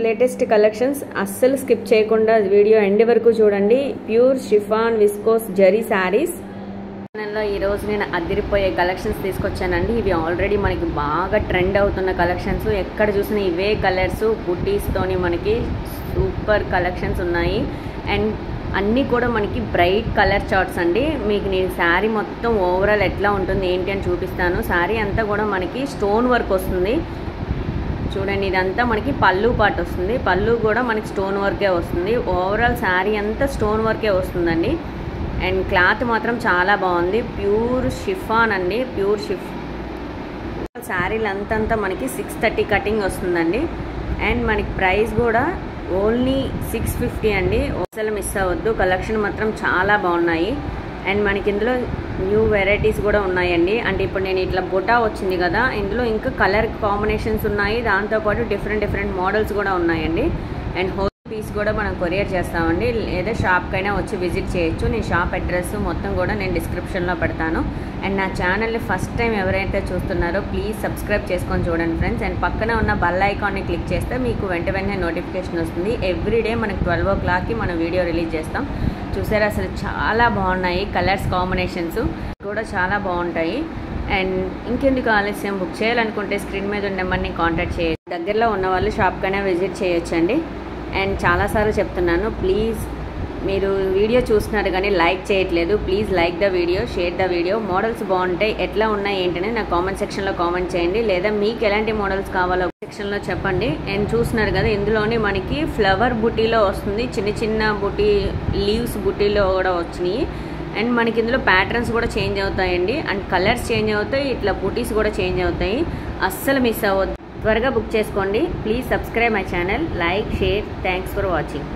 Latest collections అస్సలు skip చేయకుండా video end వరకు చూడండి. Pure chiffon viscose zari saris ఛానల్లో ఈరోజు నేను అదిరిపోయే కలెక్షన్స్ తీసుకొచ్చానండి. ఇవి ఆల్రెడీ మనకి బాగా ట్రెండ్ అవుతున్న కలెక్షన్స్. ఎక్కడ చూసినా ఇవే కలర్స్ బుటీస్తోని మనకి సూపర్ కలెక్షన్స్ ఉన్నాయి. అండ్ అన్నీ కూడా మనకి బ్రైట్ కలర్ చార్ట్స్ అండి. మీకు నేను శారీ మొత్తం ఓవరాల్ ఎట్లా ఉంటుంది ఏంటి అని చూపిస్తాను. శారీ అంతా కూడా మనకి స్టోన్ వర్క్ వస్తుంది. చూడండి, ఇదంతా మనకి పళ్ళు పాటు వస్తుంది. పళ్ళు కూడా మనకి స్టోన్ వర్కే వస్తుంది. ఓవరాల్ శారీ అంతా స్టోన్ వర్కే వస్తుందండి. అండ్ క్లాత్ మాత్రం చాలా బాగుంది. ప్యూర్ షిఫాన్ అండి. ప్యూర్ శారీలు అంతా మనకి 630 కటింగ్ వస్తుందండి. అండ్ మనకి ప్రైస్ కూడా ఓన్లీ 650 అండి. అసలు మిస్ అవ్వద్దు. కలెక్షన్ మాత్రం చాలా బాగున్నాయి. అండ్ మనకి ఇందులో న్యూ వెరైటీస్ కూడా ఉన్నాయండి. అంటే ఇప్పుడు నేను ఇట్లా బుటా వచ్చింది కదా, ఇందులో ఇంకా కలర్ కాంబినేషన్స్ ఉన్నాయి. దాంతోపాటు డిఫరెంట్ మోడల్స్ కూడా ఉన్నాయండి. అండ్ హోల్ పీస్ కూడా మనం కొరియర్ చేస్తామండి. లేదా షాప్కైనా వచ్చి విజిట్ చేయొచ్చు. నేను షాప్ అడ్రస్ మొత్తం కూడా నేను డిస్క్రిప్షన్లో పెడతాను. అండ్ నా ఛానల్ని ఫస్ట్ టైం ఎవరైతే చూస్తున్నారో ప్లీజ్ సబ్స్క్రైబ్ చేసుకొని చూడండి ఫ్రెండ్స్. అండ్ పక్కన ఉన్న బెల్ ఐకాన్ని క్లిక్ చేస్తే మీకు వెంటనే నోటిఫికేషన్ వస్తుంది. ఎవ్రీడే మనకి 12 o'clockకి మనం వీడియో రిలీజ్ చేస్తాం. చూసారా, అసలు చాలా బాగున్నాయి. కలర్స్ కాంబినేషన్స్ కూడా చాలా బాగుంటాయి. అండ్ ఇంకెందుకు ఆలస్యం, బుక్ చేయాలనుకుంటే స్క్రీన్ మీద ఉన్న నెంబర్ని కాంటాక్ట్ చేయొచ్చు. దగ్గరలో ఉన్న వాళ్ళు షాప్కైనా విజిట్ చేయొచ్చండి. అండ్ చాలాసార్లు చెప్తున్నాను, ప్లీజ్ మీరు వీడియో చూస్తున్నారు కానీ లైక్ చేయట్లేదు. Please like the video, share the video. Models బాగుంటాయి, ఎట్లా ఉన్నాయి ఏంటనే నా కామెంట్ సెక్షన్లో కామెంట్ చేయండి. లేదా మీకు ఎలాంటి మోడల్స్ కావాలో సెక్షన్లో చెప్పండి. అండ్ చూస్తున్నారు కదా, ఇందులోనే మనకి ఫ్లవర్ బుటీలో వస్తుంది. చిన్న బుటీ లీవ్స్ బుటీలో కూడా వచ్చినాయి. అండ్ మనకి ఇందులో ప్యాటర్న్స్ కూడా చేంజ్ అవుతాయండి. అండ్ కలర్స్ చేంజ్ అవుతాయి, ఇట్లా బుటీస్ కూడా చేంజ్ అవుతాయి. అస్సలు మిస్ అవ్వద్దు. త్వరగా బుక్ చేసుకోండి. Please subscribe my channel, like, share. Thanks for watching.